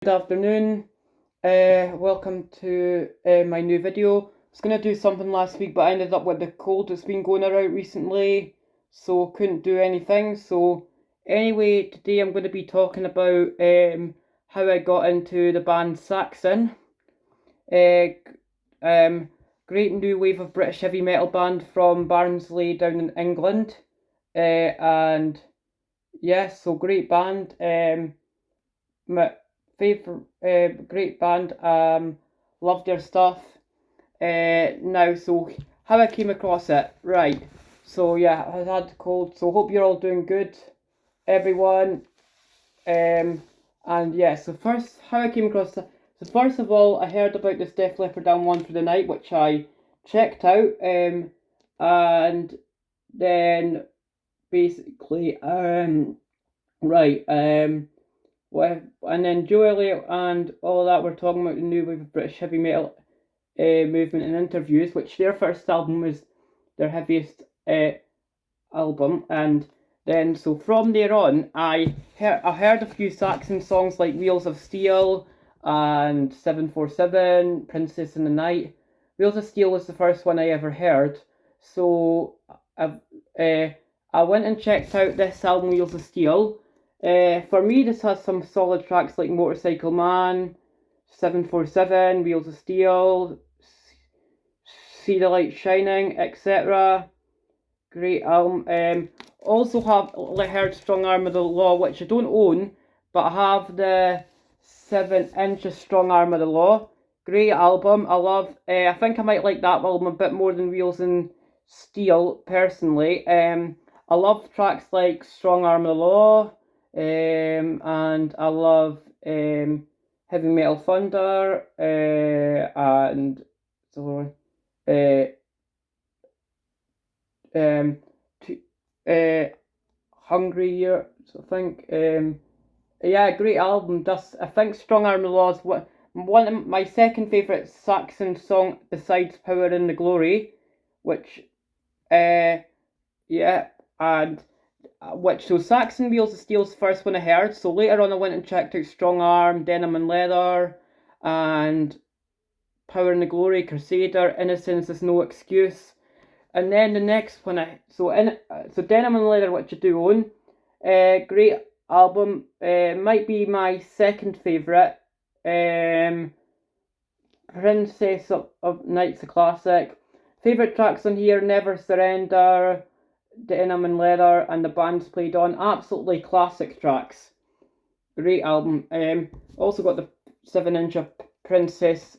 Good afternoon. Welcome to my new video. I was going to do something last week, but I ended up with the cold that's been going around recently, so couldn't do anything. So anyway, today I'm going to be talking about how I got into the band Saxon. Uh, Great new wave of British heavy metal band from Barnsley down in England. And yeah, so great band. My favorite great band. Love their stuff. Now, so how I came across it, right? So yeah, I had the cold. So hope you're all doing good, everyone. And yeah, so first, how I came across it. So first of all, I heard about this Def Leppard Down One for the Night, which I checked out. And then basically, right, well, and then Joe Elliott and all that were talking about the new wave of British heavy metal movement in interviews, which their first album was their heaviest album, and then so from there on, I heard a few Saxon songs like Wheels of Steel and 747, Princess in the Night. Wheels of Steel was the first one I ever heard, so I went and checked out this album, Wheels of Steel. For me, this has some solid tracks like Motorcycle Man, 747, Wheels of Steel, See the Light Shining, etc. Great album. Also have heard Strong Arm of the Law, which I don't own, but I have the 7-inch of Strong Arm of the Law. Great album. I love. I think I might like that album a bit more than Wheels and Steel personally. I love tracks like Strong Arm of the Law. And I love Heavy Metal Thunder. And so um, Hungry Year, I think. Yeah, great album. Just I think Strong Arm of the Law is one of my second favourite Saxon song besides Power and the Glory, which yeah, and which so Saxon Wheels of Steel's first one I heard. So later on I went and checked out Strong Arm, Denim and Leather, and Power and the Glory, Crusader, Innocence is No Excuse. And then the next one, so Denim and Leather, which I do own, great album. Might be my second favourite. Princess of Night's a classic. Favourite tracks on here: Never Surrender, Denim and Leather, and the band's played on. Absolutely classic tracks. Great album. Also got the 7-inch of Princess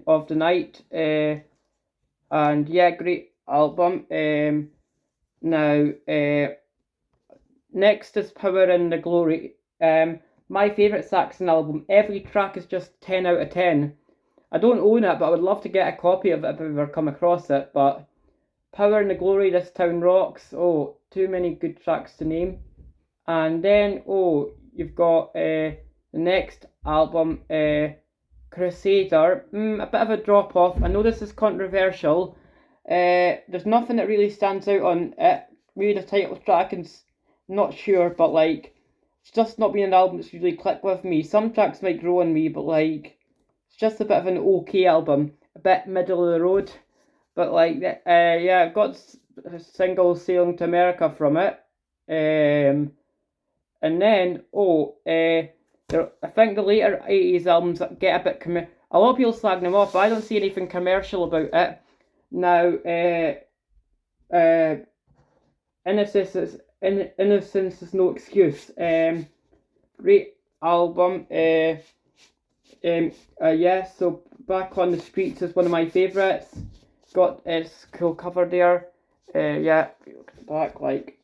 of the Night. And yeah, great album. Now, next is Power and the Glory. My favourite Saxon album. Every track is just 10 out of 10. I don't own it, but I would love to get a copy of it if I ever come across it. But Power and the Glory, This Town Rocks. Oh, too many good tracks to name. And then, you've got the next album, Crusader. A bit of a drop off. I know this is controversial. There's nothing that really stands out on it. Maybe the title track, and not sure, but like, it's just not been an album that's really clicked with me. Some tracks might grow on me, but like, it's just a bit of an okay album, a bit middle of the road. But like, yeah, I've got a single Sailing to America from it. And then, I think the later 80s albums get a bit a lot of people slag them off, but I don't see anything commercial about it. Now, Innocence is No Excuse. Great album. Yeah, so Back on the Streets is one of my favourites. Got its cool cover there. Yeah, back, like,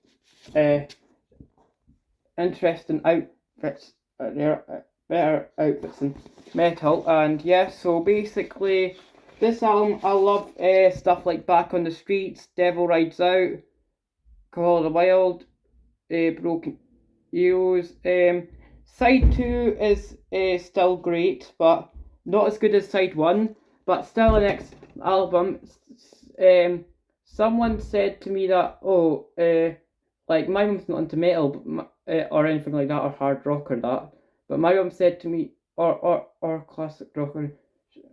interesting outfits there, better outfits than metal. And yeah, so basically this album, I love stuff like Back on the Streets, Devil Rides Out, Call of the Wild, Broken Heroes. Side 2 is still great, but not as good as side 1, but still the next album. Someone said to me that, like, my mum's not into metal, but or anything like that, or hard rock or that, but my mum said to me, or classic rock.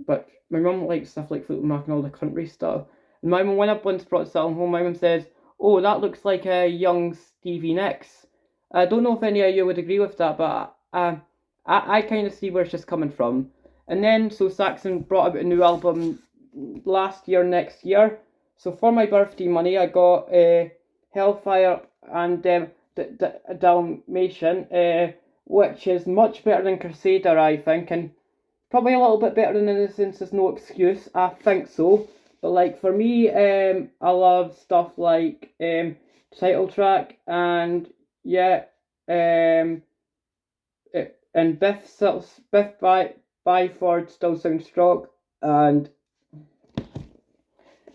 But my mum likes stuff like Fleetwood Mac and all the country stuff. And my mum, when I once brought this album home, my mum says, "Oh, that looks like a young Stevie Nicks." I don't know if any of you would agree with that, but I kind of see where it's just coming from. And then, so Saxon brought out a new album next year. So for my birthday money, I got Hellfire and Dalmatian, which is much better than Crusader, I think, and probably a little bit better than Innocence is No Excuse. I think so. But like for me, I love stuff like Title Track and yeah, and Biff Byford still sounds strong, and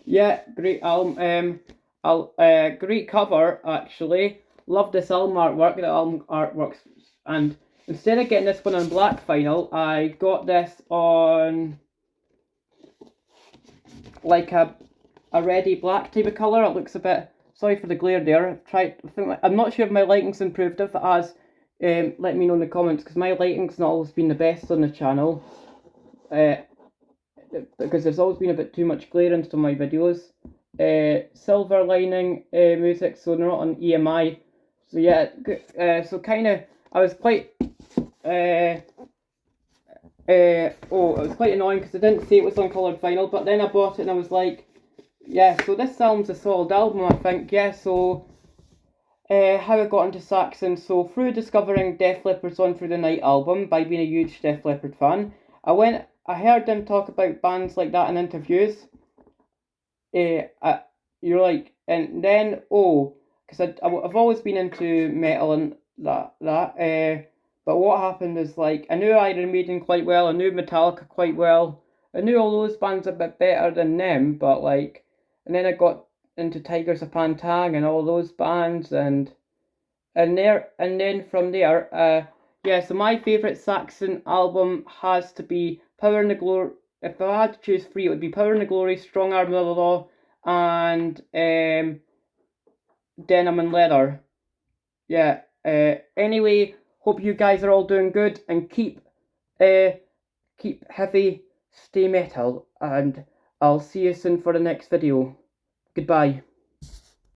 yeah, great album. Great cover actually. Love this album artwork. The album artworks, and instead of getting this one on black vinyl, I got this on like a reddy black type of colour. It looks a bit. Sorry for the glare there. I'm not sure if my lighting's improved. If it has, let me know in the comments, because my lighting's not always been the best on the channel. Because there's always been a bit too much glare into my videos. Silver lining music, so they're not on EMI. So yeah, so kind of, I was quite, it was quite annoying because I didn't say it was on coloured vinyl, but then I bought it and I was like, yeah, so this album's a solid album, I think, yeah, so, how I got into Saxon, so through discovering Def Leppard's On Through the Night album, by being a huge Def Leppard fan, I heard them talk about bands like that in interviews, you're like, and then, because I've always been into metal and that, but what happened is, like, I knew Iron Maiden quite well, I knew Metallica quite well, I knew all those bands a bit better than them, but, like, and then I got into Tigers of Pantang and all those bands, and then from there, yeah, so my favourite Saxon album has to be Power and the Glory. If I had to choose three, it would be Power and the Glory, Strong Arm of the Law, and Denim and Leather. Yeah. Anyway, hope you guys are all doing good, and keep heavy, stay metal, and I'll see you soon for the next video. Goodbye.